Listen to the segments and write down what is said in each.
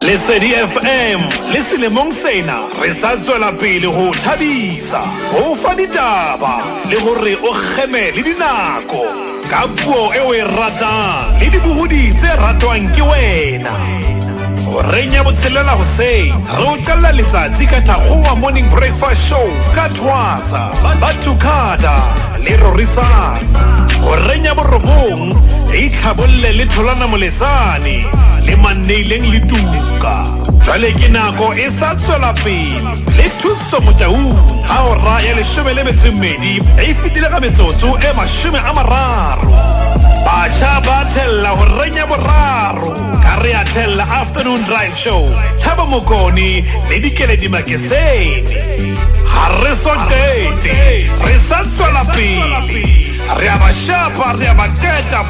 Lesedi FM le selemong sena re sa tswela pele ho thabisa ho fa ditaba le hore o kgeme le dinako ka puo eo e ratang le dibohodi tse ratwang ke wena. O renya botshelela hoseng re o qalla letsatsi ka thakgowa morning breakfast show ka Thwasa Bathukada le Rorisana. O renya borobong e itlhabolle le tholwana moletsane le maneileng le tuka. Jwale ke nako e sa tswela pele le thuso motaung ha o raya leshome le metso e mmedi e fetile ka metsotso e 30. Basha ba thella ho renya boraro ka re a thella afternoon drive show Thabo Mokoni le Dikeledi Makeseni. Ha re so tete re sa tswela pele re a ba shapa re a ba keta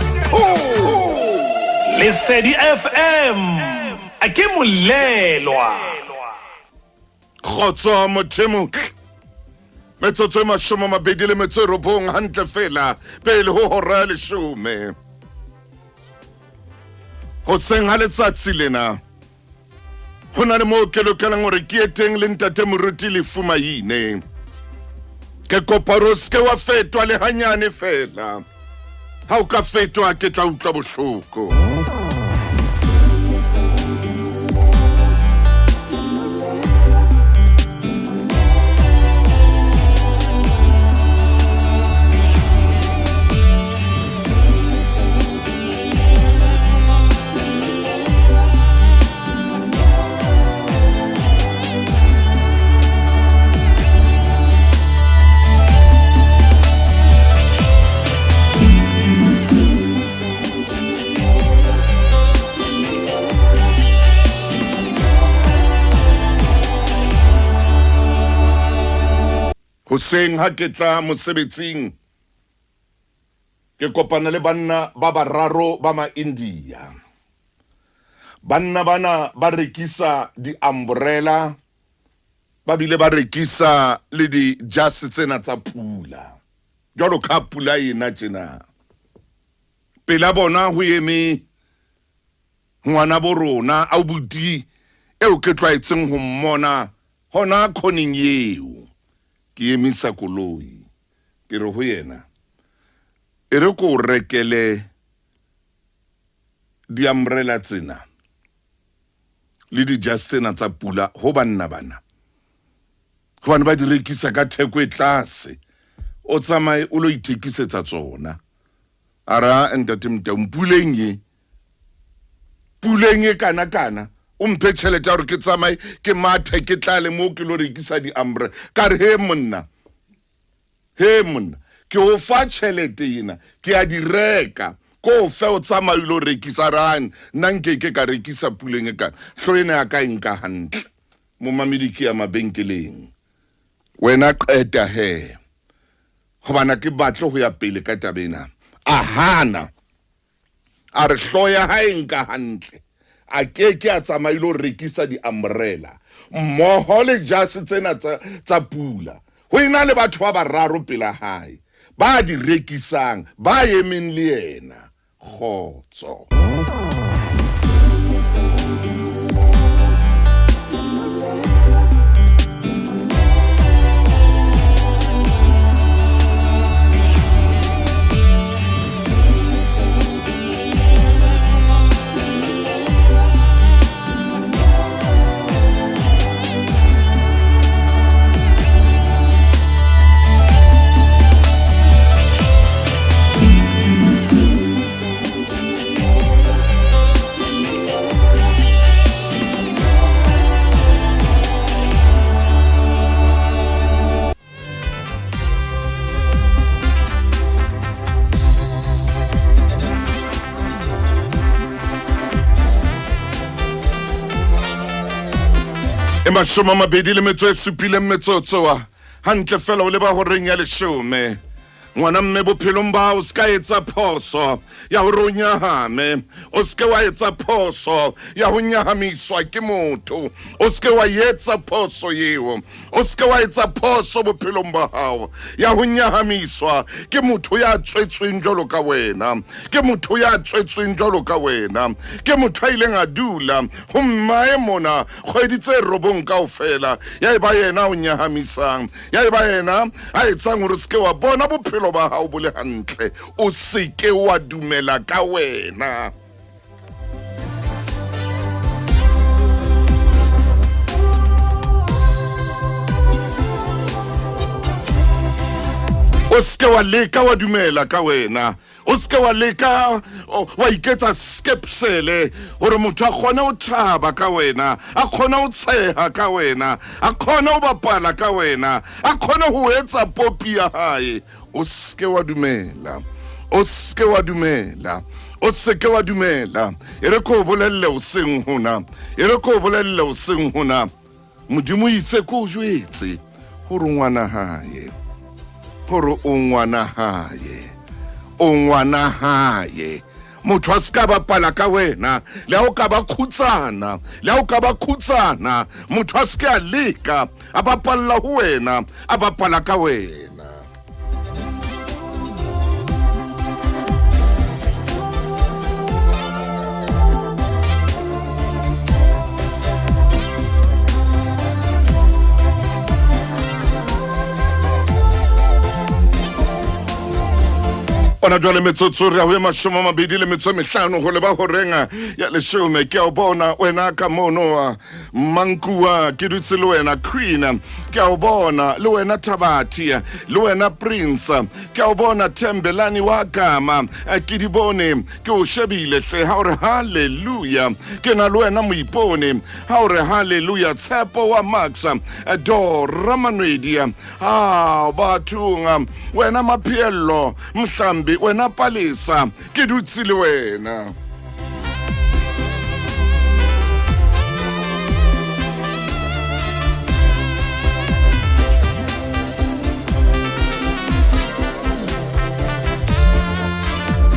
Lesedi FM a ke molelwa Khotso mothemo metsotso e 29 hantle fela pele ho hora leshome ho seng ha letsatsi lena ho na le mo ke lokelang hore ke eteng le ntate moruti le fumaine ke koparos ke wa fetwa le hanyane fela ha o ka fetwa ke tla utlwa bohloko Hoseng ha ke tla mosebetsing ke kopana le banna ba bararo ba ma-India. Banna bana ba rekisa di umbrella ba bile ba rekisa le di jase tsena tsa pula. Jwalo ka pula ena tjena. Pela bona ho eme ngwana borona a buti eo ke tlaetseng ho mmona hona khoning eo. Ke emisa koloi ke re ho yena e re ko rekele di umbrella tsena le di justena tsa pula ho banna bana ho bana ba di rekisa ka theko e tlase o tsamaye o lo ithekisetsa tsona ara ntate mpuleng kana o mphe tšhelete hore ke tsamaye ke mathe ke tlale mo ke lo rekisa di umbrella ka re he monna ke o fa tšhelete ena ke a di reka ko fe o tsamaye lo rekisa rang nanke ke ka rekisa puleng kana hloena ya ka enka hantle mo mamediki ya mabenkeleng wena qeta he hobana ke batle ho ya pele ka tabena ahana a re hloya ha enka hantle a ke a tsamailo rekisa di umbrella mmoho le jase tsena tsa pula ho ina le batho ba bararo pela hae ba di rekisang ba yemeng le yena khotso Mashoma mabedi le metso e supileng metsotso wa hantle fela o le ba ho reng ya leshome ngwana mme bophelong ba o ska etsa phoso ya ho ronyahame o ske wa etsa phoso ya ho nyahamiswa ke motho o ske wa etsa phoso yeo o ske wa etsa phoso bophelong ba hao ya ho nyahamiswa ke motho ya tswetsweng jwalo ka wena ke motho ya tswetsweng jwalo ka wena ke motho a ileng a dula ho mmae mona kgwedi tse robong kaofela ya eba yena o nyahamisang ya eba yena a etsang hore ske wa bona bophelo ba hao bo le hantle o seke wa dumela ka wena. O seke wa leka wa dumela ka wena o seke wa leka wa iketsa skepsele hore motho a kgone ho thaba ka wena a kgone ho tsheha ka wena a kgone ho bapala ka wena a kgone ho etsa popi ya hae o seke wa dumela o seke wa dumela o seke wa dumela ere ko bolelle o seng hona ere ko bolelle o seng hona modimo itse ko jwetse hore ngwana hae hore o ngwana hae o ngwana hae motho a ska bapala ka wena le ha o ka ba khutsana le ha o ka ba khutsana motho a ska leka a bapalla ho wena a bapala ka wena. Ona jwale metsotso re ho mashoma mabedi le metso mehlano ho le ba ho renga ya leshome ke a bona wena ka mono Mankua ke dutse le wena Queen ke a bona le wena Thabati le wena Prince ke a bona Thembelani wa Gama ke di bone ke o shebile hle ha re hallelujah ke na le wena Moipone ha re hallelujah Tshepo wa Max Dora Manwedia bathunga wena Maphiello Mhlambi wena Palisa ke dutse le wena.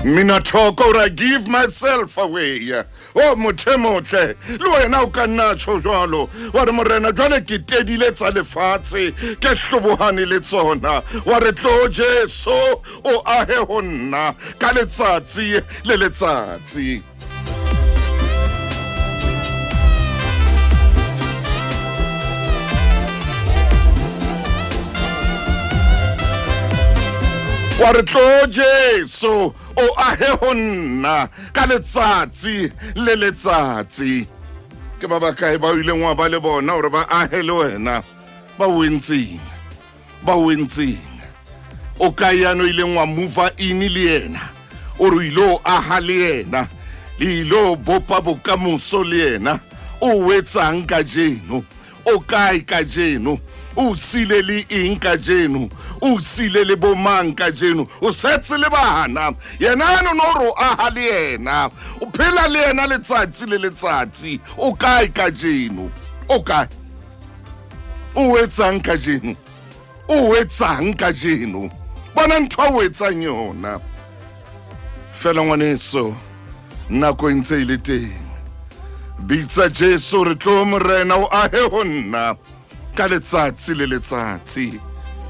Mina thoko ra give myself away. Oh mothemotle le wena o ka nna tsho jwalo wa re morena jwale ke tedile tsa lefatshe ke hlobohane le tsona wa re tlo Jesu o ahe ho nna ka letsatsi le letsatsi. Wa re tlo Jesu o ahe ho nna ka letsatsi le letsatsi. Ke ba kae ba ile ngwa ba le bona hore ba ahe le wena ba wentsing o ka yana ile ngwa move in le yena o re ilo aha le yena le ilo bopa bokamoso le yena o wetsang ka jeno o kae ka jeno o sile le eng ka jeno o sile le bomang ka jeno o setse le bana yena no ro aha le yena o phela le yena letsatsi le letsatsi o kae ka jeno o kae o wetsang ka jeno o wetsang ka jeno bona ntho o wetsang yona fela ngwaneso nako ntse ile teng bitsa Jesu re tlo morena o ahe ho nna ka letsatsi le letsatsi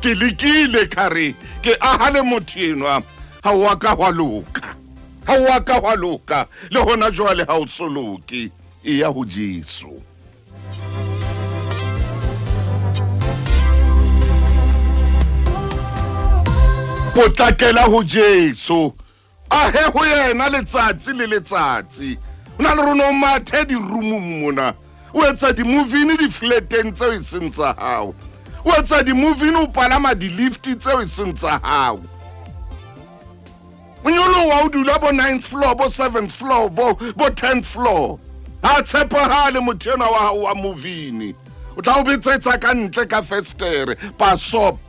ke lekile khare ke aha le motho enwa ha wa ka wa loka le hona jwale ha o tsoloke e ya ho Jesu. Potlakela ho Jesu ahe ho yena letsatsi le letsatsi ona le rona o mathe di room mona o etsa di movie ni di flateng tseo iseng tsa hao o etsa di movie ni o palama di lift tseo iseng tsa hao o nyolo wa o dula bo 9th floor bo 7th floor bo 10th floor ha tshepahale mothena wa hao wa movie ni o tla o betsetsa ka ntle ka festere pasop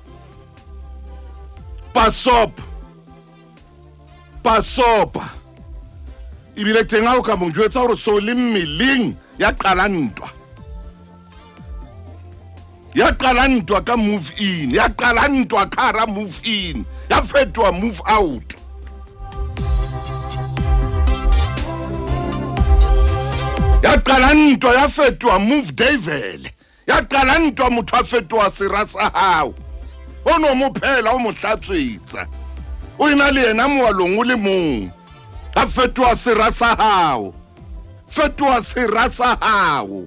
ibile tenga o ka monjwetsa hore so le mmeleng ya qala ntwa ya qala ntwa ka move in, ya qala ntwa kara move in, ya fetwa move out. Ya qala ntwa ya fetwa move devil, ya qala ntwa motho a fetwa sera sa hao. Ono mo phela o mo hlatswetsa, o ina le ena moalong o le mong, a fetwa sera sa hao, fetwa sera sa hao,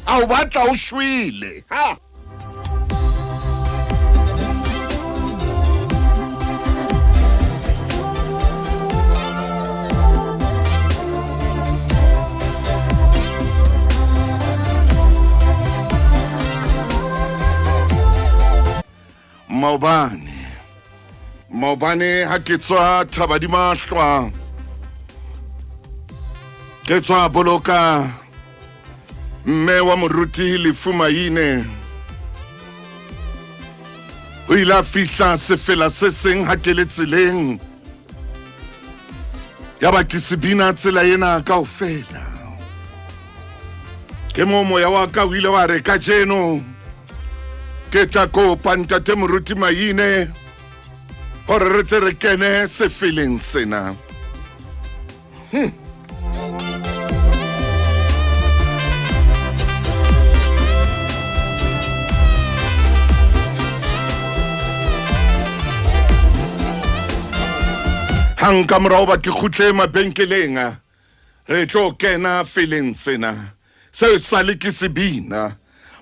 a o batla o shwele ha. Maobane ha ke tswa Thaba di Mahlwa, ke tswa boloka mme wa moruti Lefumaine, o ila fihla sefela se seng ha ke le tseleng, ya ba ke sebina tsela ena kaofela. Ke moya wa ka o ile wa re ka jeno ke tla kopa ntate moruti Maine hore re tle re kene sefeleng sena. Hang ka morao ba ke khutle mabenkeleng, re tlo kena feleng sena. Se sale ke sebina,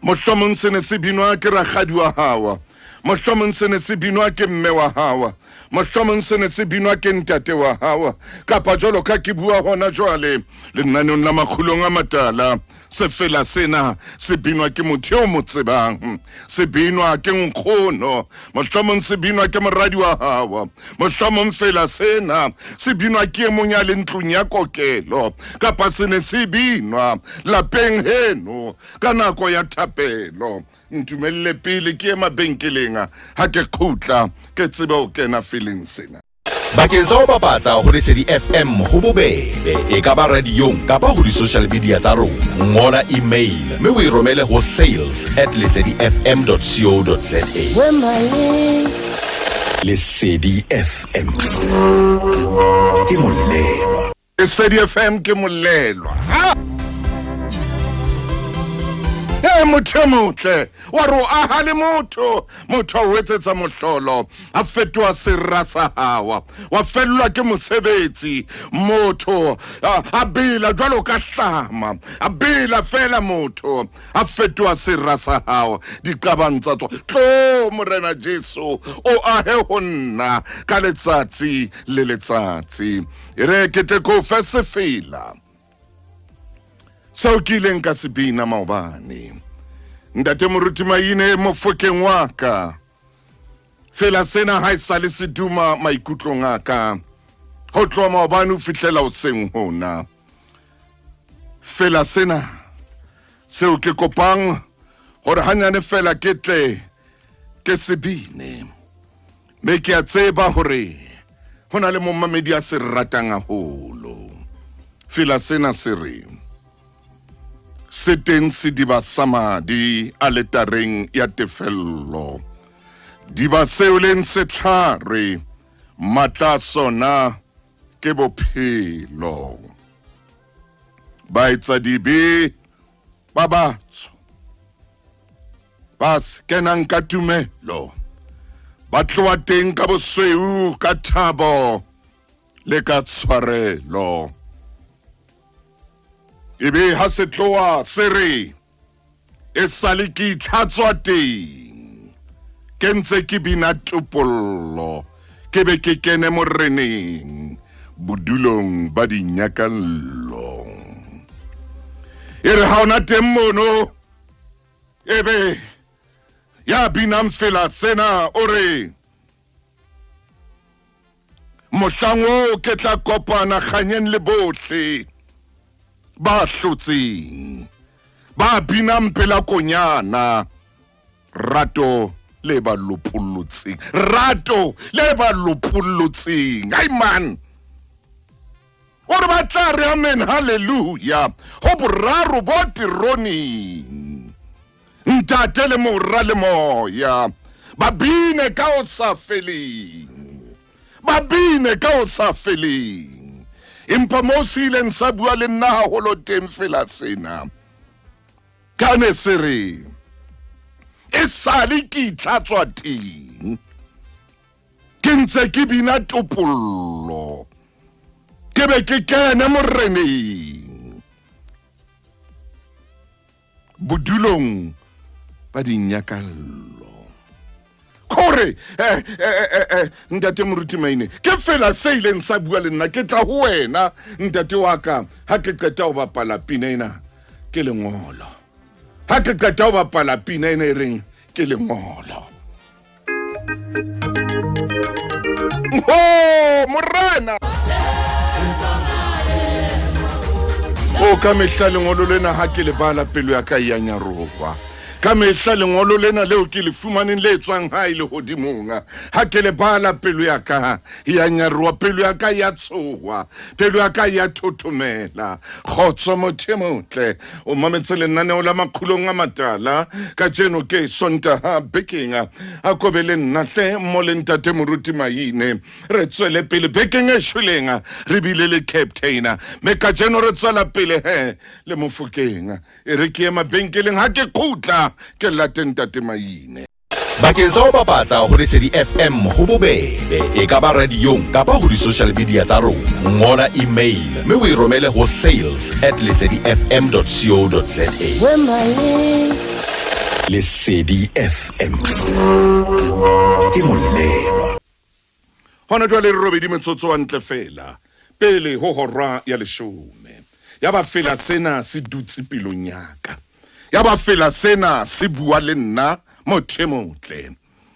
mohlomong se ne se binwa ke rakgadi wa hawa, mohlomong se ne se binwa ke mme wa hawa, mohlomong se ne se binwa ke ntate wa hawa, kapa jwalo ka ke bua hona jwale lenaneng la Makgulong A Matala. Sefela sena se binwa ke motho o mo tsebang, se binwa ke nkgono, mohlomong se binwa ke moradi wa hawa, mohlomong fela sena se binwa ke e mong ya le ntlong ya kokelo, kapa se ne se binwa lapeng heno ka nako ya thapelo. Ntumelle pele ke mabenkeleng ha ke khutla ke tsebe o kena feeling sena. Bakeng sa ho bapatsa ho Lesedi FM ho bobebe, e ka ba radiong kapa ho di-social media tsa rona. Ngola email mme o e romele ho sales@lesedifm.co.za. Lesedi FM ke molelwa. Lesedi FM ke molelwa. Motho motle wa ro aha le motho o etsetsa mohlolo a fetwa sera sa hawa, wa fellwa ke mosebetsi motho a bila jwalo ka hlama, a bila fela motho a fetwa sera sa hawa. Diqabang tsa tswa tlo morena Jesu o ahe ho nna ka letsatsi le letsatsi. Re ke te ko fa sefela sao ke ileng ka sebina maobane. Ntate moruti Maine mofokeng wa ka, fela sena ha esale se duma maikutlong a ka, ho tloha maobane o fihlela hoseng hona. Fela sena seo ke kopang hore hanyane fela ke tle ke sebine, me ke a tseba hore hona le momamedi a se ratang haholo. Fela sena se re seteng sediba samadi a letareng ya tefello, diba seo leng setlhare matla sona ke bophelo. Baetsa dibe ba batsho bas kenang ka tumelo, ba tloa teng ka bosweu ka thabo le ka tshwarelo. Ebe ha se tloa se re e sale ke itlhatswa teng, ke ntse ke bina topollo, ke be ke kene moreneng bodulong ba dinyakallo. E re ha ona teng mono ebe ya binang fela sena o re mohlang o ke tla kopana kganyeng le bohle ba hlotseng, ba binang pela konyana, rato le ba lopollotseng, rato le ba lopollotseng. Ai man, ore ba tla re amen hallelujah ho boraro bo tironing. ntate le morra le moya ba bine ka o sa feleng babine ka o sa feleng empa mo sileng sa bua le nna haholo teng fela sena ka ne se re e sale ke itlatswa teng ke ntse ke bina topollo ke be ke kene moreneng bodulong ba dinyakallo kore ntate moruti maine ke fela se ileng sa bua le nna ke tla ho wena ntate wa ka ha ke qeta ho bapala pina ena ke lengolo ha ke qeta ho bapala pina ena e reng ke lengolo morana ka mehla lengolo lena ha ke le bala pelo ya ka ya nyaroba ka mehla lengolo lena leo ke le fumaneng le tswang ha ile hodimong ha ke le bala pelo ya ka ya nyaroba pelo ya ka ya tsowa pelo ya ka ya thothomela khotso mothemotle o mametse lenaneo la Makgulong A Matala ka jeno ke sonta ha bekinga a kobele nna hle mo le ntate moruti maine re tswele pele beking e shwelenga re bile le captain me ka jeno re tswela pele he le mofokeng e re ke mabenkeleng ha ke khutla ke lateng ntate maine bakeng sa ho bapatsa ho Lesedi FM ho bobebe e ka ba radiong kapa ho di-social media tsa rona ngola email mme o e romele ho sales@lesedifm.co.za Lesedi FM ke molelo hona jwale re robedi metsotso wa ntle fela pele ho hora ya 10 ya ba fela sena se dutse pelong yaka ya ba fela sena se bua le nna mothemotle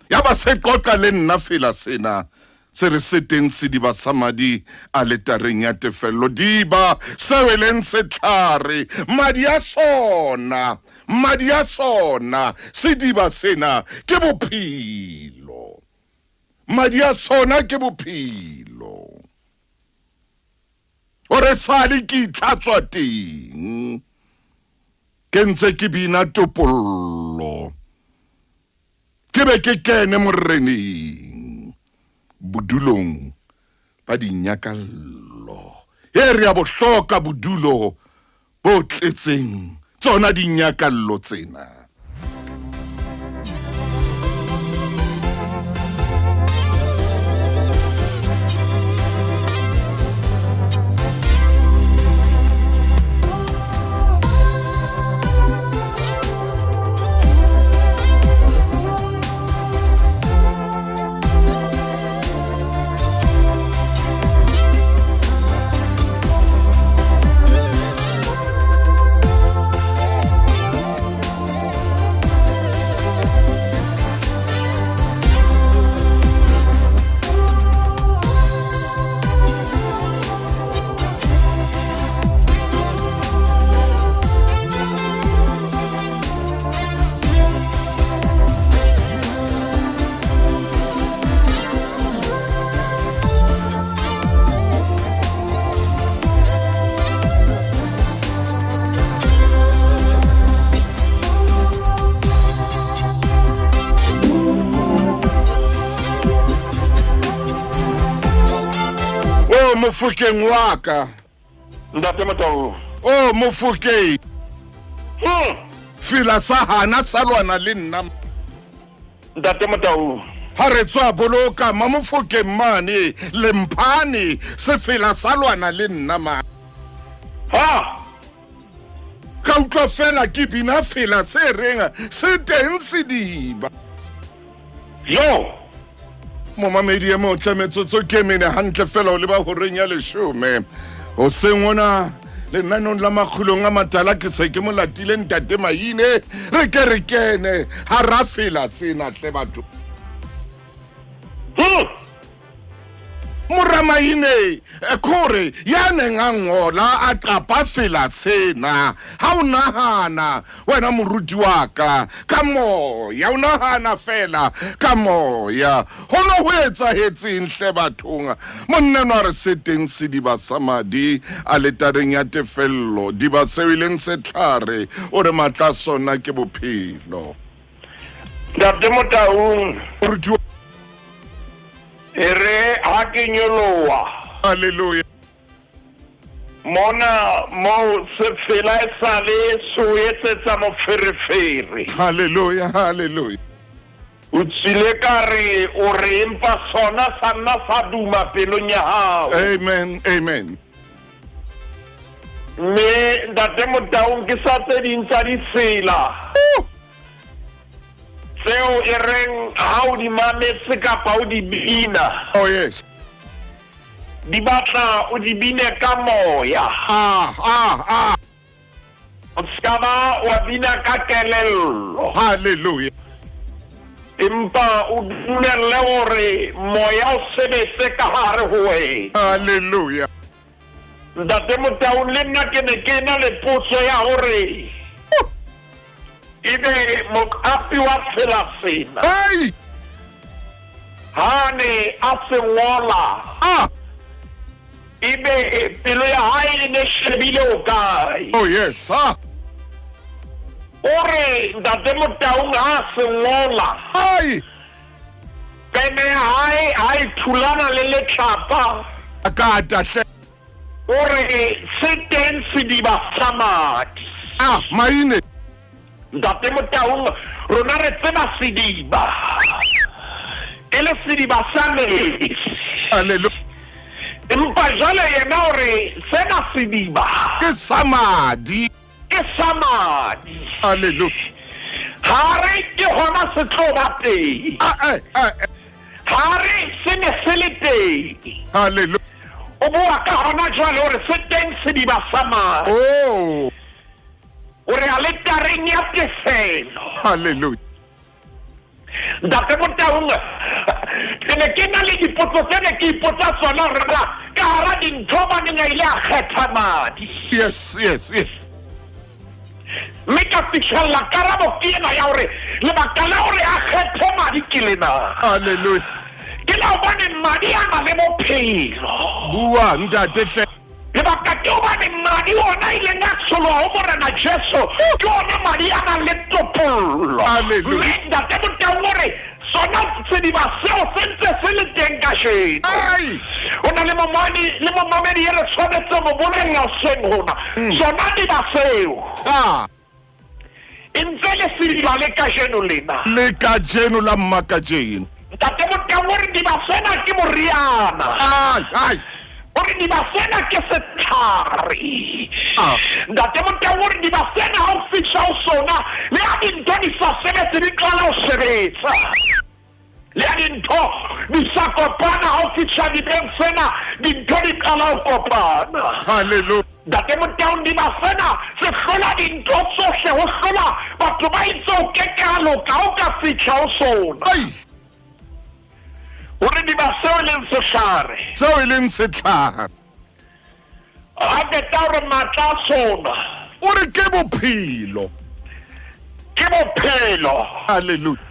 ya ba se qoqa le nna fela sena se re seteng se di ba samadi a letareng ya tefello di ba seweleng setlhare madi a sona se di ba sena ke bophelo madi a sona ke bophelo ore sale ke itlatswa teng ke ntse ke bina topollo ke be ke kene moreneng bodulong ba dinyakallo e re ya bohloka bodulo bo tletseng tsona dinyakallo tsena Mofokeng wa ka ntate Matau Mofokeng fila sa hana salwana le nna ntate Matau ha re tswa boloka Mofokeng mane lemphane se fila salwana le nna ma ha ka utlwa fela ke bina fila se renga se teng se diba yo momamedi ya mo tlametsotso ke mene hantle fela o le ba ho renya 10 o sengona le nanong la Makgulong A Matala ke se ke molatile ntate maine re ke re kene ha ra fela sena tle batho ka maine kore ya neng a ngola a qapa fela sena ha o nahana wena moruti wa ka moya o nahana fela ka moya hono ho etsahetseng hle bathong monna no re seteng se diba sa madi a letareng ya tefello diba sewileng setlhare o re matla sona ke bophelo Ntate Motaung moruti ere ha ke nyoloa haleluya mona mo se fela sale so etsetsa mo ferefere haleluya haleluya o tsile ka re o re empa sona sa nna sa duma pelong ya hao amen amen me Ntate Motaung ke sa tse ding tsa ditsela tseo e reng ha o di mametse kapa o di bina oh yes di batla o di bine ka moya o ska ba wa bina ka kelello haleluya empa o dumelle hore moya o sebetse ka hare ho wena haleluya Ntate Motaung le nna ke ne ke na le potso ya hore ebe mokapi wa tsela sena ai ha ne a se ngola ebe pelo ya hae ne shebile o kae oh yes ore Ntate Motaung ha se ngola ai pene hae thulana le letlapa akata hle ore se teng sediba sa madi maine Ntate Motaung rona re tseba sediba e le sediba sa metsi haleluya empa jwale yena hore sena sediba ke samadi ke sa madi haleluya ha re ke hona se tlo ba teng ha re se ne se le teng haleluya o bua ka hona jwale hore se teng sediba sa madi oh ore a le tareng ya tefelo haleluya Ntate Motaung ke ne ke na le dipotso tse ne ke ipotsa tsona rra ka hara dintho ba ne ile a kgetha madi yes mme ka fitlhella karabo ke ena ya hore lebaka la hore a kgethe madi ke lena haleluya ke la hobane madi a na le bophelo bua ntate hle lebaka ke hobane madi ona ile nga soloa ho morena Jesu ke ona madi a nang le topollo Hallelujah. mme Ntate Motaung hore sona sediba seo se ntse se le teng kasheno ai o na le momamedi e re tshwanetse mo bolella seng hona sona diba seo e ntse le sediba le kasheno lena le ka jeno la mmakajeno Ntate Motaung hore diba sena ke moriana ai hore diba sena ke setlhare Ntate Motaung hore diba sena ha o fihla ho sona le ha dintho di sa sebetse di qala ho sebetsa le ha dintho di sa kopana ha o fihla dibeng sena dintho di qala ho kopana haleluya Ntate Motaung diba sena se hlola dintho tsohle ho hlola batho ba itse o keke haloka o ka fihla ho sona ai hore diba seo leng sehlare seo e leng setlhare ha beta hore matla sona o re ke bophelo ke bophelo haleluya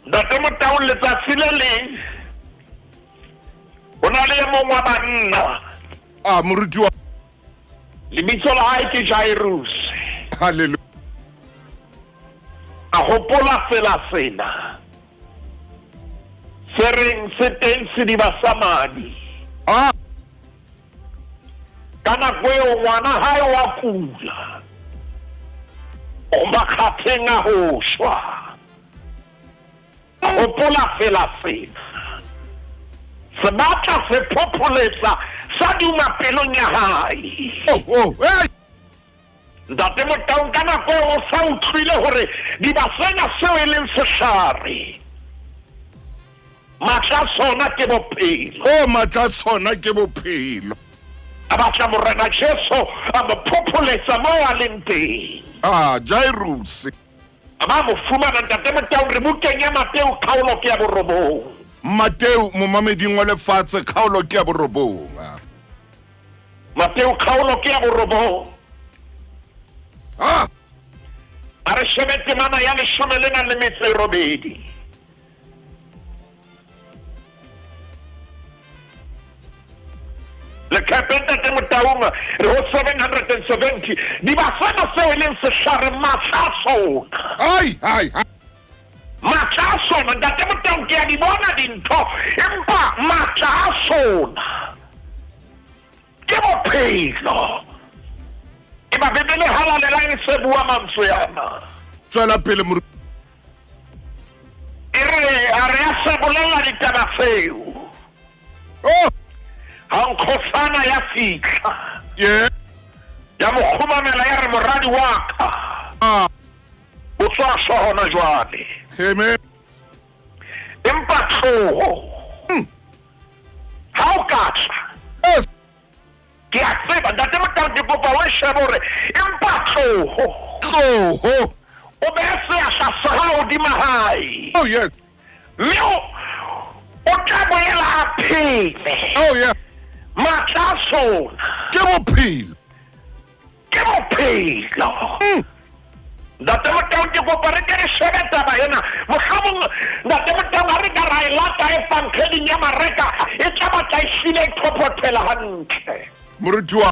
Ntate Motaung letsatsi le leng ho na le mongwe wa banna moruti wa lebitso la hae ke Jairus haleluya a hopola fela sena se reng se teng sediba sa madi ka nako eo ngwana hae wa kula o makgatheng a ho shwa a hopola fela sena se batla se phopholetsa sa duma pelong ya hae ai Ntate Motaung ka nako eo o sa utlwile hore diba sena seo e leng sehlare matla sona ke bophelo matla sona ke bophelo a batla morena Jesu a mo phopholetsa moo a leng teng Jairus a ba mo fumana Ntate Motaung re bukeng ya Mateo kgaolo ke ya 9 Mateo momameding wa lefatshe kgaolo ke ya borobonga. Mateo kgaolo ke ya borobong. Ah, A re shebe temana ya 18. Le kapenta te Motaung re ho 770 di ba fana seo e leng seshare mathaso. ai. Mathaso nda te Motaung ke a di bona dintho empa mathaso ke bophelo. E ba bebele halalela e se bua mantswe yana. Tswela pele moruti. E re a re a se bolela ditaba tseo. Oh, Hankosana ya fihla yeah. ya mo khumamela ya re moradi wa ka Ah, o tswa hona jwale amen. empa tloho ha o katla Yes. ke a tseba ntate Motaung ke kopa o shebe hore empa tloho Tloho. o be se a hlasa hodima hae Oh, yes. mme o tla boela a phele Oh, yeah. matlasona Ke bophelo. ke bophelo. Ntate Motaung ke kopa re ke re shebe taba ena mohlomong ntate Motaung a re ka ra e lata e pankgeding ya mareka e tla batla e hlile e tlhophothela hantle Moruti wa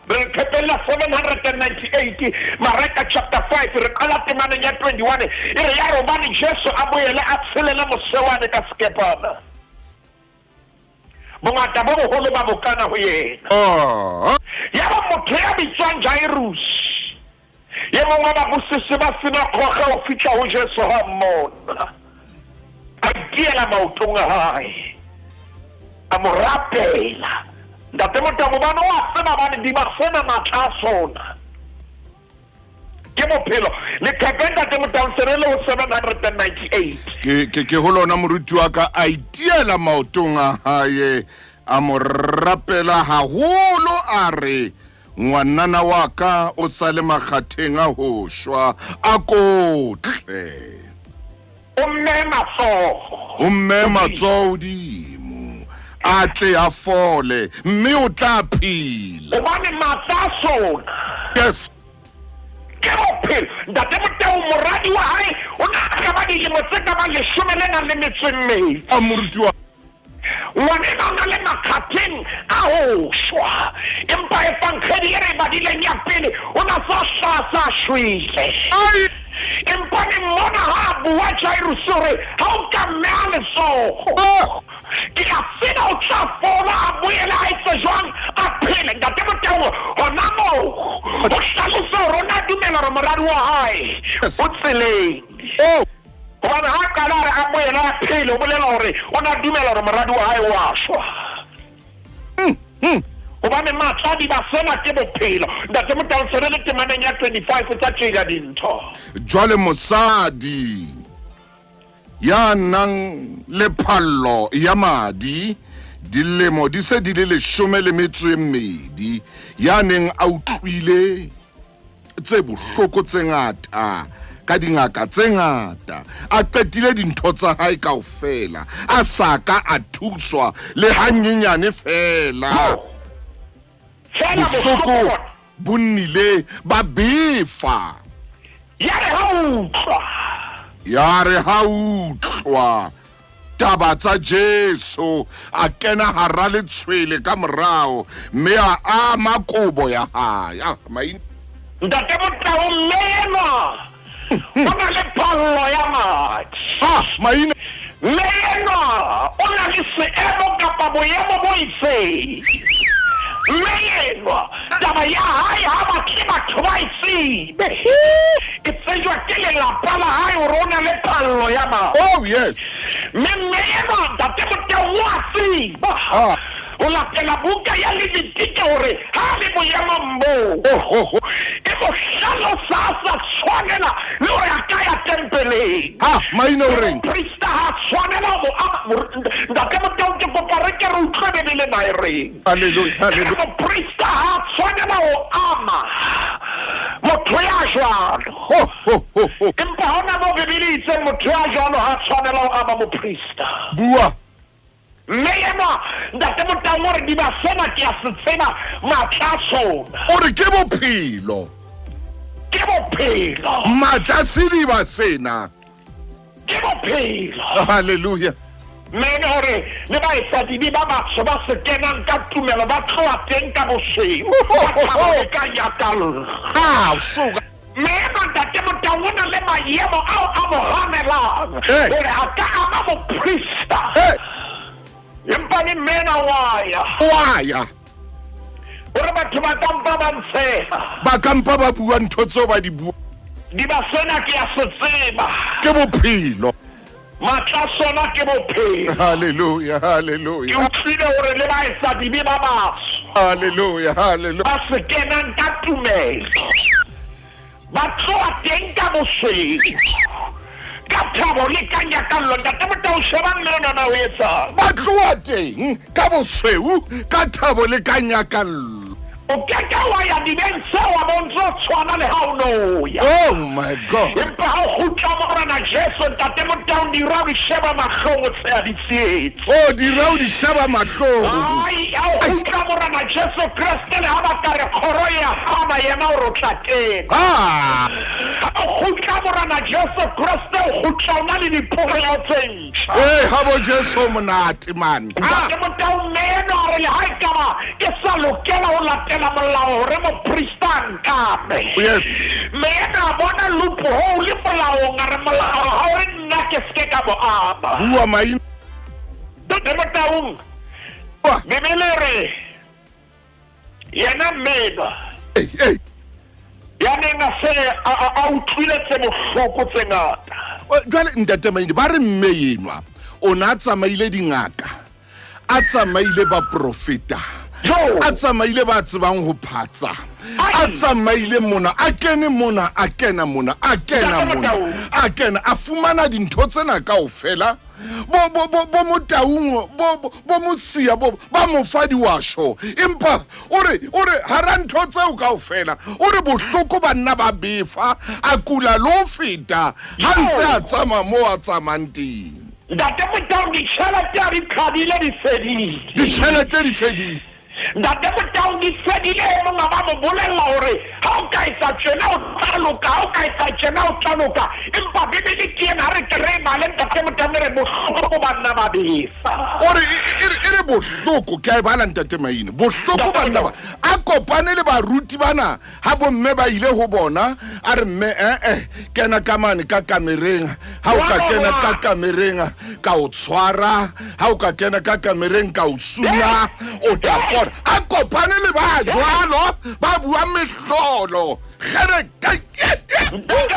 re phepela 798 mareka chapter 5 re qala temaneng ya 21 e re ya robane Jesu a boele a tshelele mosewane ka sekepana bongata bo boholo ba bokana ho yena Ah, ya ba motho ya bitswang Jairus ye mongwe ba bosese ba sena kgoga o fitlha ho Jesu ha mmona a diela maotong a hae a mo rapela ntate Motaung bana wa tsena bane di ba sena matlasona ke bophelo le kapenta ntate Motaung serele ho 798 ke ho lona moruti wa ka a itiela maotong a hae a mo rapela haholo a re ngwanana wa ka o sa le makgatheng a ho shwa a kotle o mme matsogo o mme matsoho dimo a tle a fole mme o tla phela. o bane matlasona Yes. ke bophelo ntate Motaung moradi wa hae o na ka ba dilemo tse ka ba 12 A moruti wa ngwanena o na le makgatheng a ho shwa empa e pankgedi e re badileng ya pele o na sa hlasa shwile ai. empa ne mmona ha bua Jairus hore ha o ka mmeha letsogo Ah, ke a tseba o tla fola a boela a etse jwang a phele ntate Motaung hona moo o hlalosa hore o na dumela hore moradi wa hae Yes. o tseleng oh, gobane ha kala re a boela a phele o bolela hore o na dumela hore moradi wa hae wa shwa gobane matladi ba sena ke bophelo ntate Motaung serele temaneng ya 25 tsa tjela dintho jwale mosadi ya nang le phallo ya madi dilemo di se di le 12 ya neng a utlwile tse bohloko tse ngata ka dingaka tse ngata a qetile dintho tsa hae kaofela a saka a thuswa le hanyenyane fela fela bohloko bohloko bo nnile ba befa ya re ha utlwa ya re ha utlwa taba tsa Jesu a kena hara letshwele ka morao mme a ama kobo ya hae ntate Motaung lena o na le phallo ya madi maina lena o na le seemo kapa boemo bo itseng mme enwa taba ya hae ha batle batho ba itsebe e tsejwa ke lelapa la hae hore o na le phallo ya madi oh yes mme enwa ntate Motaung wa tseba o latela buka ya Levitika hore ha le boemo mbo e mo hlalosa a sa tshwanela le hore a ka ya tempeleng maina o reng prista ha tshwanela ntate Motaung ke kopa re ke re utlwe bebele na e reng Hallelujah. moprista ha tshwanela ho ama motho ya jwalo empa hona mo bebele itse motho ya jalo ha tshwanela ho aba moprista bua mme yena ntate Motau hore di ba sena ke a se tseba matla sona o re ke bophelo matla se di ba sena ke bophelo hallelujah mene hore le ba etsadi di ba batsho ba se kenang ka tumelo ba tloa teng ka bosweu ba ka yakal suka mena ntate Motau hona le maemo ao a mo hanelang hore a ka ama moprista empa ni mena waya hore batho ba kampa ba ntsheha ba kampa ba bua ntho tseo ba di bua di ba sena ke a se tseba ke bophelo matla sona ke bophelo hallelujah ke utlwile hore le ba etsadi di ba batsho hallelujah ba se kenang ka tumelo ba tloa teng ka bosweu ka thabo le ka nyakallo ntate Motau shebang le yona na o etsang ba tloa teng ka bosweu ka thabo le ka nyakallo o keka wa ya dibeng seo wa bontsho tshwana le ha o no ya oh my god empa ha o khutla morana Jesu ntate Motau di ra di sheba mahlong tse di tsietso oh di ra di sheba mahlong ai ha o khutla morana Jesu Kriste le ha ba ka re khoro ya hana yena o rotlateng o khutla morana Jesu Kriste o khutla ona le diporo tse ntsha ha bo Jesu monate man ntate Motau meno re le ha ka ba ke sa lokela ho latela molao re mo pristan kape yes mena bona lupo ho le molao ngare molao ha re nna ke ske ka bo aba bua mai ntate Motau bebele re yena mena ya neng a se a utlwile tse bohloko tse ngata jwale ntate Maine ba re mme yenwa o na tsamaile dingaka a tsamaile ba profeta a tsamaile ba tsebang ho phatsa a tsamaile mona a kene mona a kena mona a kena mona a kena a fumana dintho tsena kaofela bo Motaung bo mosia ba mo fa diwasho empa ore hara ntho tseo kaofela ore bohloko ba nna ba befa a kula lo feta ha ntse a tsama mo a tsamanteng ntate Motau ditjhelete a di qadile di fedile ntate Motau di fedile monga ba mo bolella hore ha o ka etsa tjena o tlaluka ha o ka etsa tjena o tlaluka empa bebele ke ena re krema le ntate Motau re bohloko ba nna ba befa ore ere bohloko ke a bala ntate Maine bohloko ba nna ba a kopane le baruti bana ha bo mme ba ile ho bona a re mme kena ka mane ka kamereng ha o ka kena ka kamereng ka o tshwara ha o ka kena ka kamereng ka o suna o ta fora a kopane le ba jwalo ba bua mehlolo khere ntate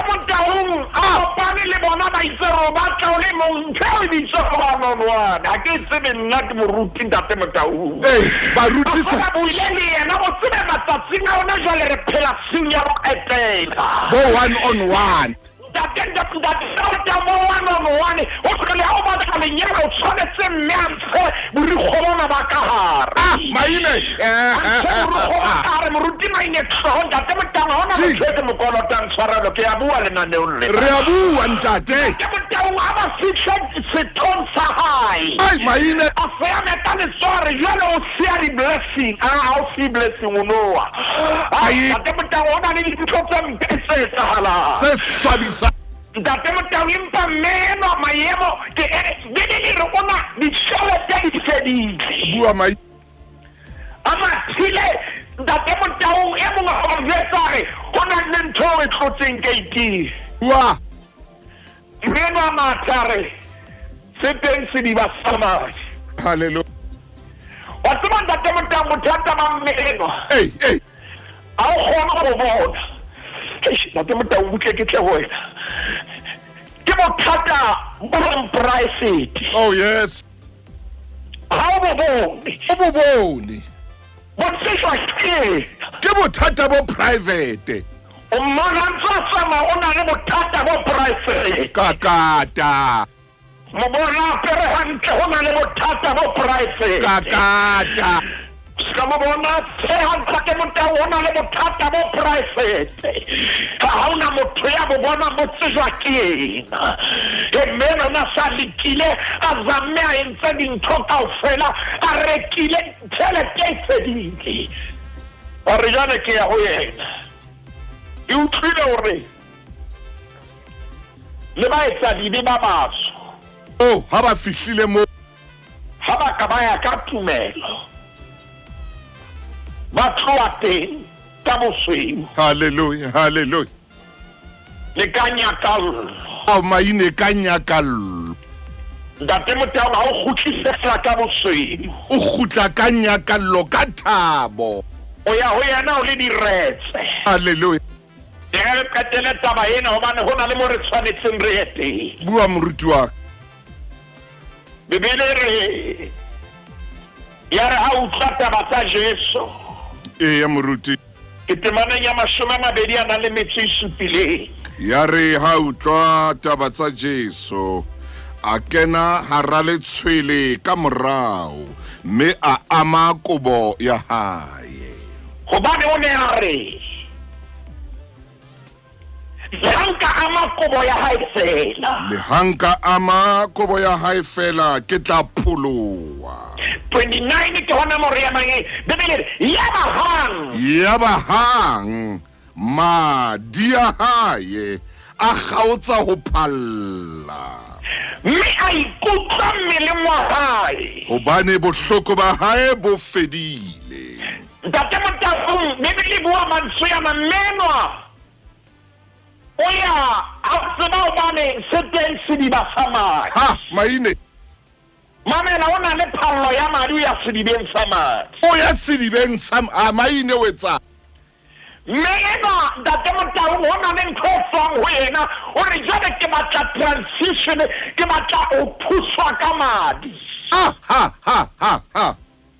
Motau a kopane le bona ba isero ba tla le montho di tsoga nonwana ke tsebe nna ke moruti ntate Motau baruti sa ba buile le yena o tsebe matsatsi na ona jwale re phela sinya bo etela bo one on one ntate mo one on one o tsele ha o ba tla le nyela o tshwanetse mmeantse buri khona ba ka hare Maine moruti Maine tsoho ntate Motau hona mo tsete mo kolotang tshwarelo ke a bua le nane o le re a bua ntate Motau ha ba fitse se ton sa hai ai Maine a fe a meta le sorry jalo o sia di blessing o si blessing unoa ai ntate Motau hona le ditho tse mpetse sa hala se swabisa ntate Motau empa meno maemo ke bebele re ona ditjhelete di fedile bua mai ama sile ntate Motau e mo ga vetare ona le ntho e tlotseng ke iti bua meno a matare se teng se di ba sama hallelujah wa tsama ntate Motau mothata ba mmeno a o khona go bona ntate Motau butle ke tle wena ke bothata bo private oh yes ha o bone botsiswa ke bothata bo private o mmona ntsasama o na le bothata bo private kakata mo bona pere hantle o na le bothata bo private kakata ska mo bona tsheha ke motho ona le bothata bo private ha una motho ya bo bona mo tsejwa ke ena mena na sa likile a zamme a entse dintho kaofela a rekile tšhelete e fedile a re jane ke ya ho yena e utlwile hore le ba etsa dibe ba baso oh ha ba fihlile mo ha ba ka ba ya ka tumelo ba tloa teng ka bosweu hallelujah hallelujah le ka nyakallo o maine ka nyakallo ntate motho ga o kgutlisetswa ka bosweu o gutla ka nyakallo ka thabo o ya ho yena o le diretse hallelujah re qetele taba ena hobane ho na le mo re tshwanetseng re ye teng bua moruti wa bebele re ya re ha utlwa taba tsa Jesu ya moruti ke temaneng ya 27 ya re ha utlwa taba tsa Jesu a kena hara le tshwele ka morao mme a ama kobo ya hae hobane o ne a re lehanka ama kobo ya hae fela lehanka ama kobo ya hae fela ke tla pholoa 29 ke hona mo re ya mange bebele ya bahang madi a hae a kgaotsa ho phalla mme a ikutlwa mmeleng wa hae hobane bohloko ba hae bo fedile ntate motafong bebele bua mantswe ya mamenwa o ya a tseba hobane se teng sediba sa madi ha maine mamela o na le phallo ya madi ya sedibeng sa madi o ya sedibeng sa maine o etsa Mena ntate motafong ho na le ntho e tswang ho yena o re jwale ke batla transition ke batla o thuswa ka madi ha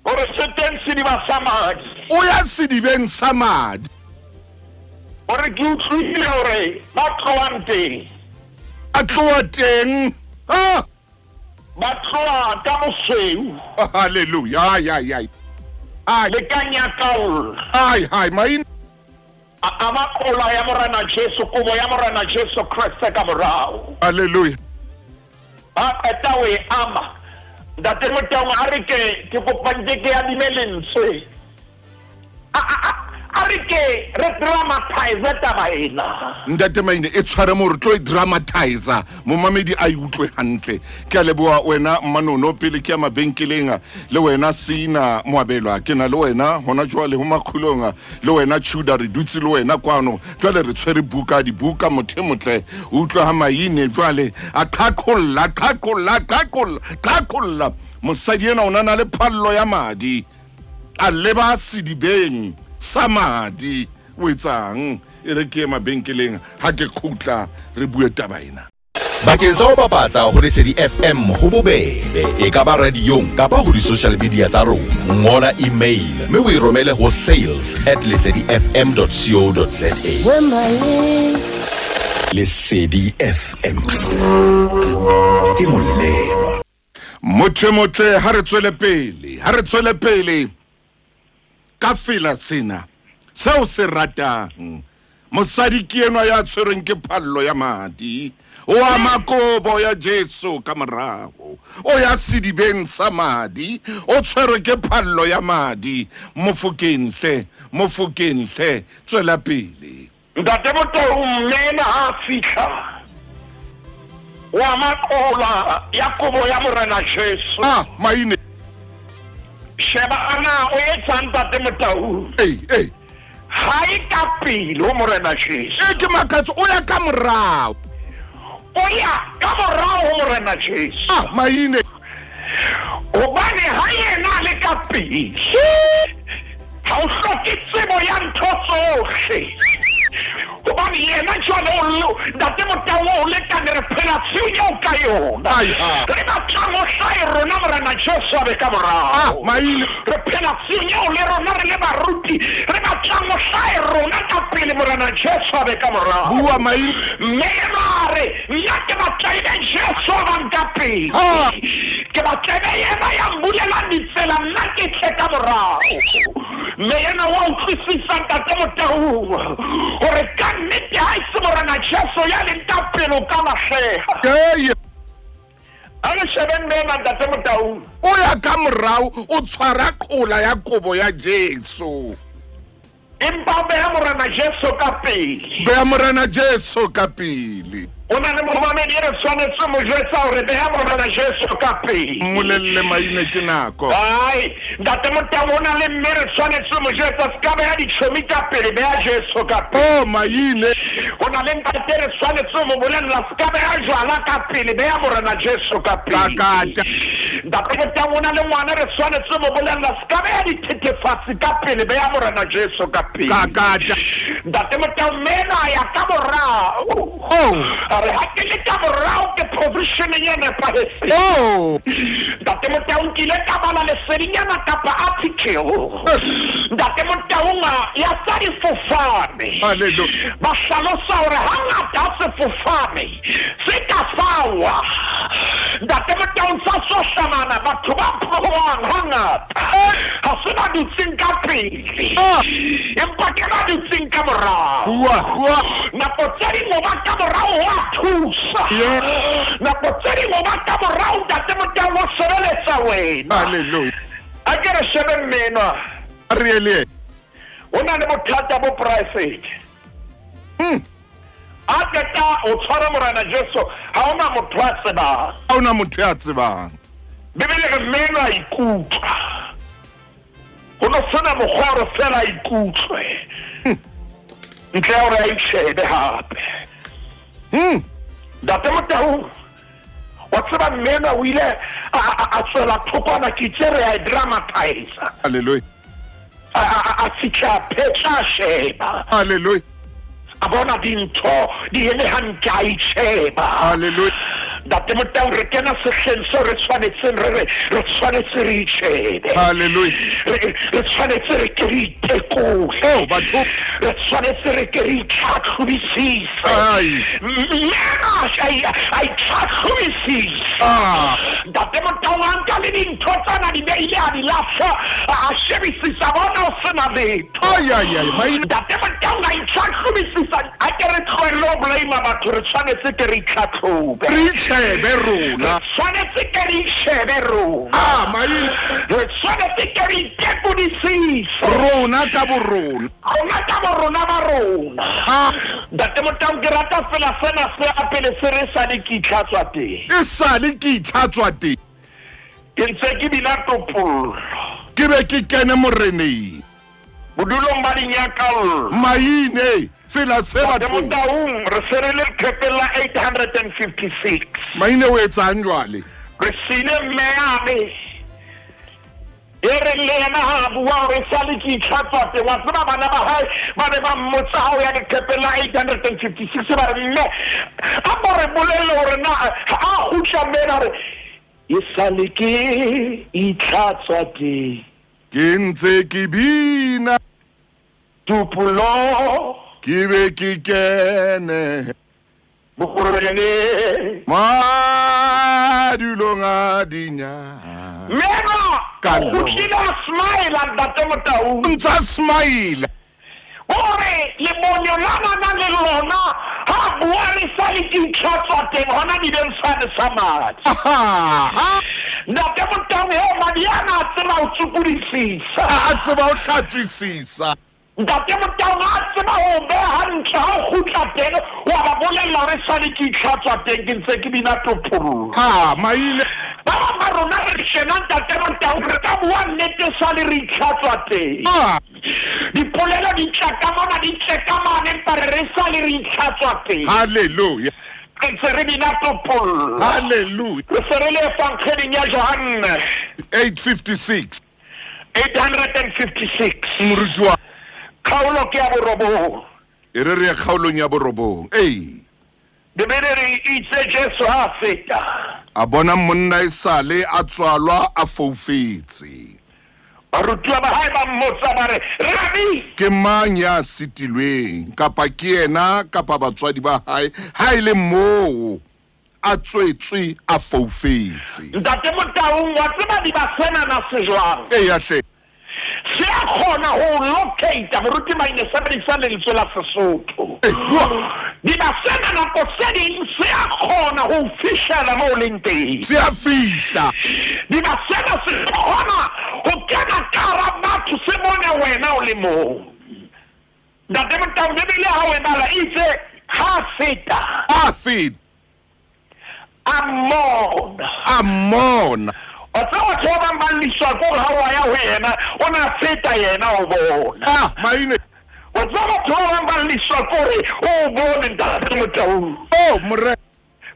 o re se teng sediba sa madi o ya sedibeng sa madi o re ke utlwile hore ba tloang teng a tloa teng ba tloa ka bosweu hallelujah ya le ka nyakallo hai maine a makola ya morena Jesu kobo ya morena Jesu Kriste ka morao hallelujah a eta we ama ntate motong a re ke kopantse ke ya dimelenswe a re ke re dramatize taba ena ntate maine e tshware mo re tlo e dramatizer mo mamedi a utlwe hantle ke a leboa wena mmanono pele ke ya mabenkeleng le wena Sina Moabelwa ke na le wena hona jwale ho Makgulong le wena Chuda re dutse le wena kwano jwale re tshwere dibuka mothe motle utlwa ha maine jwale a qhaqholla mosadi ena o nana le phallo ya madi a leba sedibeng sa madi o etsang e re ke mabenkeleng ha ke khutla re bue taba ena bakeng sa ho bapatsa ho Lesedi FM ho bobebe e ka ba radiong kapa ho di-social media tsa rona ngola email mme o e romele ho sales@lesedifm.co.za Lesedi FM ke molelwa motho motle ha re tswele pele ka fela sena seo se ratang mosadi ke enwa ya tshwereng ke phallo ya madi o a makobo ya Jesu ka morago o ya sedibeng sa madi o tshwerwe ke phallo ya madi mofokenhle tswela pele ntate motong mmena ha fihla wa makola ya kobo ya morena Jesu maine sheba ana o etsa ntate motong ha e ka pele o morena Jesu ke makatso o ya ka morao ho morena Jesu maine hobane ha yena le ka pele ha o hloke tsebo ya ntho tsohle hobane yena jwale ntate motong o lekane re phela tshenyo ka yona re batlang ho hlahe rona morena Jesu a be ka morao re phela tshenyo le rona re le baruti re batlang ho hlahe rona ka pele morena Jesu a be ka morao bua maine mme hore nna ke batlaile Jesu wa nkapele ke batlaile yena ya mbulela ditsela nna ke tleka morao mme yena wa utlwisisa ntate Motaung hore ka nnete ha ise morena Jesu ya le nkapele ka mahleha ane shebenne ntate Motaung o ya ka morao o tshwara qola ya kobo ya Jesu empa beha morena Jesu ka pele beha morena Jesu ka pele ona le momamedi re tshwanetse mo jwetsa hore beha morena Jesu ka pele molelle maine ke nako ai ntate Motaung ona le mme re tshwanetse mo jwetsa ska beha ditshomi ka pele beha Jesu ka pele maine ona le ntate re tshwanetse mo bolella ska beha jwala ka pele beha morena Jesu ka pele kakata ntate Motaung ona le ngwana re tshwanetse mo bolella ska beha dithethefatsi ka pele beha morena Jesu ka pele kakata ntate Motaung mena ya ka morao re ha ke le ka morao ke provision ya nepahetse ntate Motaung ke le ka bala lesedinyana kapa article ntate Motaung ya sa difofane ba hlalosa hore hangata sefofane se ka fawa ntate Motaung sa sohlamana batho ba phohang hangata ha se ba dutseng ka pele empa ke ba dutseng ka morao nako tse dingwe ba ka morao wa thusa nako tse dingwe ba ka morao ntate Motaung wa sebeletsa wena haleluya a ke re shebe mmenwa really o na le bothata bo private a keta o tshwara morena Jesu ha ona motho a tsebang ha ona motho ya tsebang bebele re mmenwa ikutlwa ho no sena mokgwa re fela ikutlwe ntle hore a itshebe hape ntate Motaung wa tseba mmenwa o ile a tswela thokwana ke tsere ya dramatize haleluya a fitla phetsa sheba haleluya a bona dintho di ene hantle a itsheba haleluya ntate Motaung re kena sehleng seo re tshwanetse re itshebe haleluya re tshwanetse re ke re itekole batho re tshwanetse re ke re itlhatlhobisise yena a itlhatlhobisise ntate Motaung a nka le dintho tsena di beile a di lahla a shebisisa bona o sena letho ntate Motaung a itlhatlhobisisa a ke re tlohelle ho blame batho re tshwanetse ke re itlhatlhobe berona tshwanetse ke re shebe rona re tshwanetse ke re itekudisise rona ka borona ba rona ntate Motaung ke rata fela sena se a pele se re sa le ke itlhatswa teng e sa le ke itlhatswa teng ke ntse ke bina topollo ke be ke kene moreneng bodulong ba dinyakallo maine fela se batho Motaung re serele khepela 856 maine o etsang jwale re sile meame ere le yena ha bua re sale ke itlhatswa te wa tseba bana ba hae ba ne ba mmotsa ho ya khepela 856 ba re mme a bo re bolele hore na a khutla mena re e sale ke itlhatswa te ke ntse ke bina tupulo ke be ke kene bukurene madulong a dinya mena ukila smile ntate Motaung ntsa smile ore le bonyo lana na le lona ha bua le sale ke itlhatswa teng hona di le sane sa mati ntate Motaung he madiana tsela o tsukudisisa a tseba o hlatswisisa ntate Motaung a tseba ho beha hantle ha o kgutla teng wa ba bolella re sale ke itlhatswa teng ke ntse ke bina topollo maile ba ba rona re shena ntate Motaung re ka bua nnete sale re itlhatswa teng dipolelo di tla mona di tla mane empa re sale re itlhatswa teng haleluya ke ntse re bina topollo haleluya re serele evangeleng ya Johannes 856 856 kgaolo ke ya borobong e re re kgaolong ya borobong bebele re itse Jesu ha feta a bona monna e sale a tswalwa a foufetse Barutwana ba hae ba mmotsa ba re, Rabi, ke mang ya sitilweng kapa ke ena kapa batswadi ba hae ha ile moo a tswetswe a foufetse. Ntate Motaung wa tseba di ba sena na se jwang. Eya hle. Se a khona ho locate moruti maine sebedisa lentswe la Sesotho. Di ba sena na ko se ding se a khona ho fishela mo leng teng. Se a fihla. Di ba sena se khona ho kena karabatu se mona wena o le mo. Ntate Motaung Bibele ha wena la itse ha feta. A feta. Amona. Otsawa thoba maliswa ko hawa ya wena ona feta yena o bona. Maine. Otsawa thoba maliswa ko re o bona Ntate Motaung. Oh mre.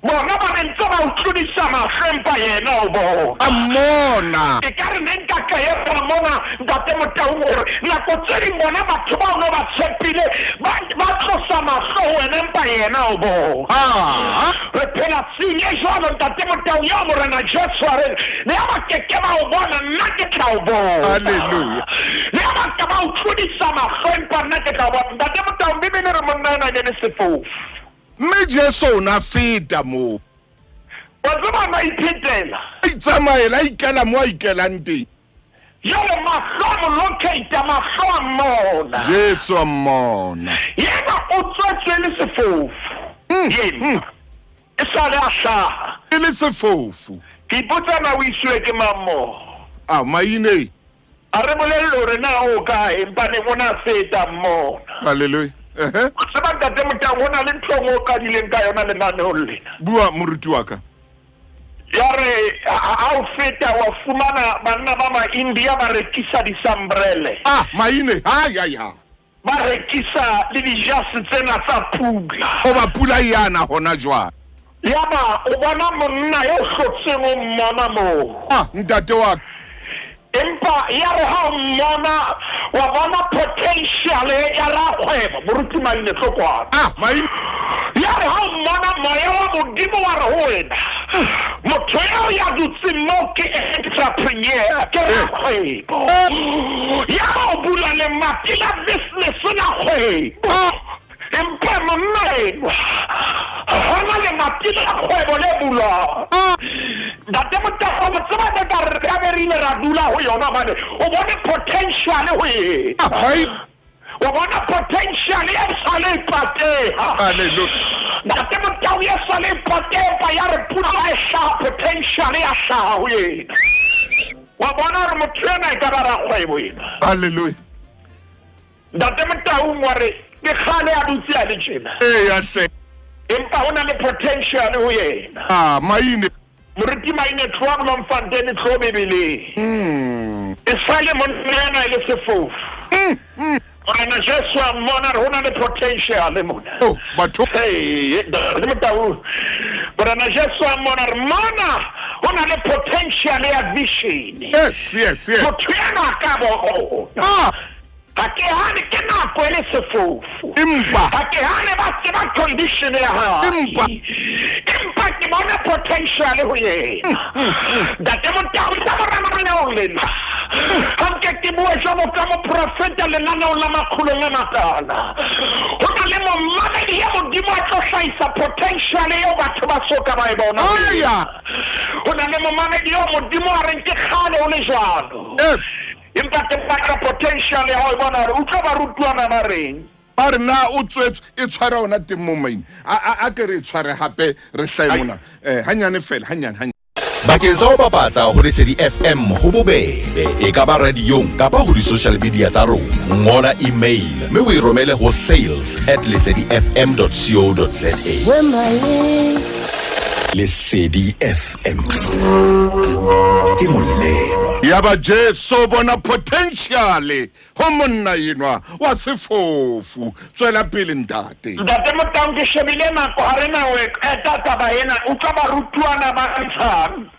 Bona ba ntse ba utludisa mahlempa yena o bona. Amona. E ka re nka ka ya mona Ntate Motaung gore la ko tsedi bona batho ba no ba tshepile ba tlosa mahlo wena mpa yena o bona. Re phela tsile jwalo Ntate Motaung ya morena Jesu a re le ba keke ba o bona nna ke tla o bona. Hallelujah. Le ba ka ba utludisa mahlempa nna ke tla o bona. Ntate Motaung Bibele re monna na le sefofu. Me Jesu na feta mo. Wa tseba ba iphetela. Itsamaela ikela mo ikelang teng. Jalo mahlo locate mahlo mona. Jesu amona. Yena o tswetse le sefofu. Yena. E sale a hlaha. E le sefofu. Ke ipotsa na o iswe ke mammo. Maine. A re bolelle hore na o kae empa ne bona feta mona. Hallelujah. Seba Ntate Motaung ho na le ntho o ka dileng ka yona lenaneo lena. Bua moruti wa ka. Ya re ha o feta wa fumana banna ba ma India ba rekisa disambrele. Maine. Ya. Ba rekisa le dijase tsena tsa pula. O ba pula yana hona jwa. Yaba o bona monna yo hlotseng o mmona mo. Ntate wa Empa ya re ha o mmona wa bona potential ya ra kgwebo moruti maine tlokwana. Maine. Ya re ha o mmona moya wa modimo wa re ho wena. Motho ya dutse mo ke entrepreneur ke kgwebo. Ya o bula le matila business na kgwebo. Empa monna hona le matila kgwebo le bula. Ntate Motaung tseba ba ka re ka berile ra dula ho yona bane o bone potential ho yena. O bona potential ya sale pate. Hallelujah. Ntate Motaung ya sale pate pa ya re pula e sha potential ya sha ho yena. Wa bona re motlena e ka ba ra kgwebo yena. Hallelujah. Ntate Motaung wa re ke khale a dutse a le tjena. Ya hle. Empa hona le potential ho yena. Maine. Moruti maine tloa mo mfantene tlo Bibele. E sale monna ile sefofu. Ona Jesu amona hona le potential le mona. Batho. Ntate Motaung. Ona Jesu amona mona hona le potential ya vision. Yes. Motho ka bo. Ake hane ke nako ele sefofu. Empa. Ake hane ba tseba condition ya ha. Empa ke bona potential ho yena. Ntate Motaung tsa morana o lena. Hanke ke bua jwalo ka mo profeta lenaneo la Makgulong A Matala. Ho na le momamedi ya modimo a tlo hlahisa potential eo batho ba soka ba e bona. Ho na le momamedi ya modimo a reng ke kgale o le jwalo. Yes. Empa ke batla potential ya ho bona re utlwa barutwana ba reng. Ba re na o tswetse e tshwara ona teng mo maine. A ke re tshware hape re hlae mona. Hanyane fela hanyane. Bakeng sa ho bapatsa ho Lesedi FM ho bobebe e ka ba radiong kapa ho di-social media tsa rona. Ngola email mme o e romele ho sales@lesedifm.co.za. Lesedi FM ke molelo. Ya ba Jesu bona potential ho monna yenwa wa sefofu. Tswela pele ntate. Ntate Motaung ke shebile nako ha re na we tata ba yena utlwa barutwana ba ntshang.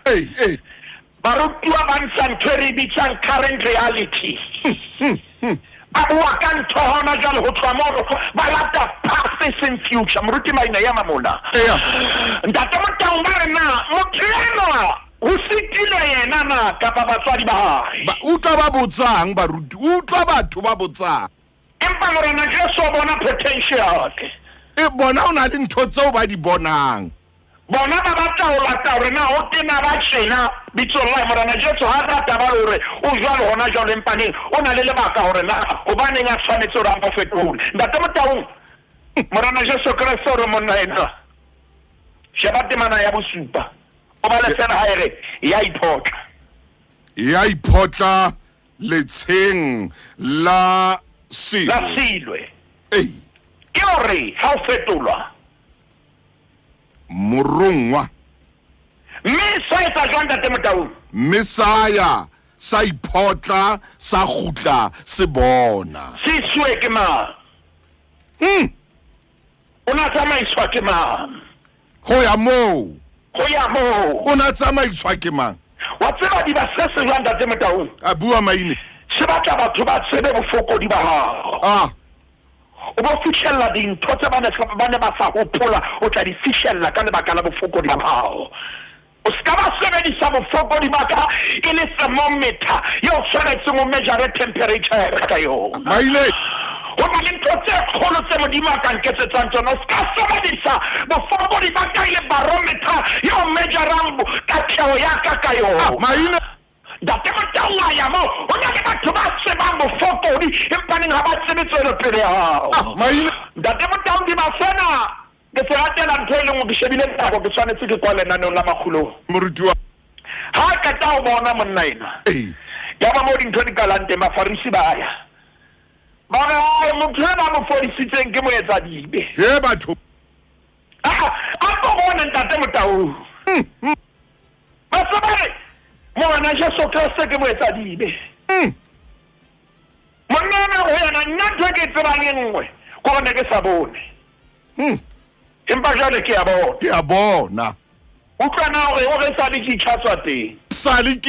Barutwa ba ntshang ntho bitsang current reality. Abua ka ntho hona jwale ho tswa mo ba lata past and future moruti maina ya mamona. Ntate Motaung ba re na motleno o sitile yena na ka ba batswadi ba hae ba utlwa ba botsang baruti utlwa batho ba botsang empa morena Jesu o bona potential e bona ona le ntho tseo ba di bonang bona ba batla ho lata hore na o tena ba tshena bitso la morena Jesu ha rata ba hore o jwalo hona jwalo empane o na le lebaka hore na hobane nga tshwanetse hore a fetole ntate Motaung morena Jesu Kristo re monna ena sheba temana ya bosupa o ba le sena ha ere ya ipotla letsheng la silwe ei ke hore ha o fetolwa morongwa mme sa etsa jwang ntate Motaung Messiah sa ipotla sa gutla se bona siswe ke ma ona tsamaiswa ke ma ho ya mo ona tsamaiswa ke mang wa tseba di ba sese jwang ntate Motaung a bua maine se batla batho ba tsebe bofokodi ba hao o bo fihlella dintho tse ba ne ba sa hopola o tla di fihlella ka lebaka la bofokodi ba hao o ska ba sebedisa bofokodi ba ka e le thermometer yo tshwanetseng o measure temperature ka yona maile o na le ntho tse kgolo tse modimo a ka nketsetsang tsona o ska sebedisa bofokodi ba ka e le barometer yo measurang katleho ya ka ka yona maile ntate Motaung ya mo o na le batho ba tsebang bofokodi empaneng ha ba tsebe tswelopele ya hao maile ntate Motaung di ba fena ke se ratela ntho e leng o ke shebile nako ke tshwanetse ke kwa lenaneong la Makgulong moruti wa ha ka ta o bona monna ena ya ba mo dintho di kalante mafarisi ba ya ba re motho ba mo fodisitseng ke moetsa dibe he batho a go bona ntate Motaung ba tsebare morena Jesu Kristo ke moetsa dibe monna na ho yana nna ntho ke tsebang engwe ko ne ke sa bone empa jale ke a bona utlwana hore o re sa le ke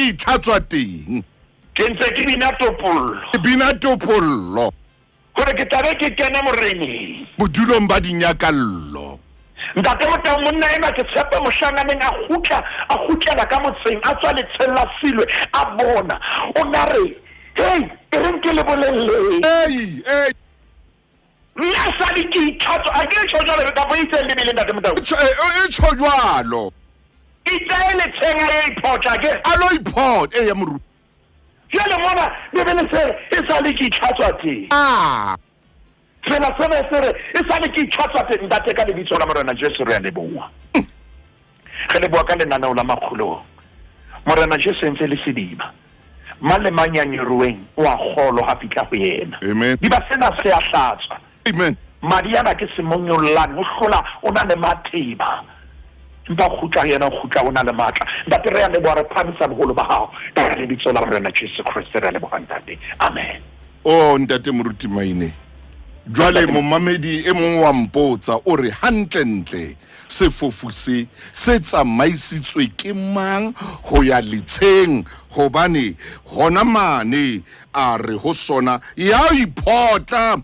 itlhatswa teng ke ntse ke bina topollo gore ke tlabe ke kene moreneng bodulong ba dinyakallo ntate Motaung monna ena ke tshepe mohlanganeng a gutlela ka motseng a tswa letsheng la silwe a bona o na re hey e reng ke le bolelle nna sa di ke itlhatswa a ke tsho jwalo ka bo itse le bile ntate Motaung e tsho jwalo itele tsenga e ipotla ke alo ipot ya moru jale mona le bele se e sa le ke itlhatswa teng fela sebe sere e sa le ke itlhatswa teng ntate ka lebitso la morena Jesu re a leboha re leboha ka lenaneo la Makgulong morena Jesu ntse le sediba male manyanyeruweng o a kgolo ha fitla ho yena amen di ba sena se a hlatswa amen Mariana ke semonyollane o hlola o na le matheba mpa khutla yena o khutla o na le matla ntate re a leboha re phamisa boholo ba hao ka lebitso la morena Jesu Kristo re a leboha ntate amen ntate moruti maine jwale momamedi e mong wa mpotsa o re hantle sefofu se tsamaisitswe ke mang ho ya letsheng hobane hona mane a re ho sona ya ipotla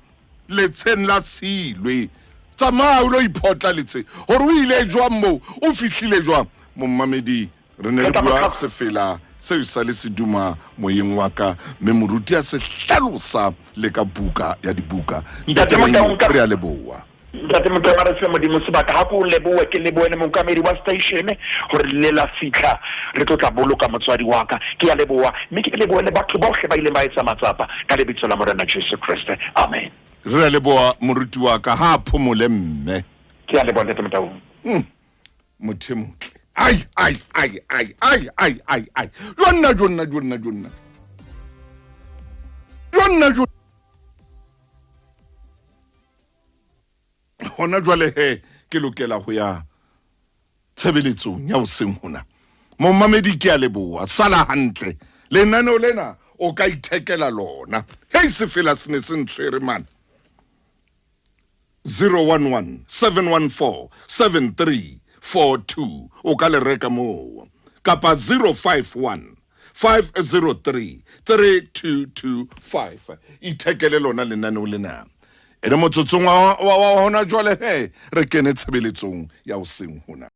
letsheng la silwe tsamaya o lo ipotla letshe hore o ile jwang mo o fihlile jwang momamedi re ne re bua sefela se sa le seduma moyeng wa ka me moruti a se hlalosa le ka buka ya dibuka ntate Motaung re a leboa ntate Motaung re se modimo sebaka ha ko leboe ke leboe le monkamedi wa station hore le la fitla re tla boloka motswadi wa ka ke a leboa mme ke leboe le batho bohle ba ile ba etsa matsapa ka lebitso la morena Jesu Kristo amen re a leboa moruti wa ka ha phomole mme ke a leboa ntate Motaung mothemo ai jonna hona jwale he ke lokela ho ya tshebeletsong ya hoseng hona momamedi ke a leboa sala hantle lenaneo lena o ka ithekela lona hei sefela se ne se ntshwere man 011 714 7342 o ka le reka mo kapa 051 503 3225 ithekele lona lenaneo lena ere motsotsong wa hona jwale he re kene tshebeletsong ya hoseng hona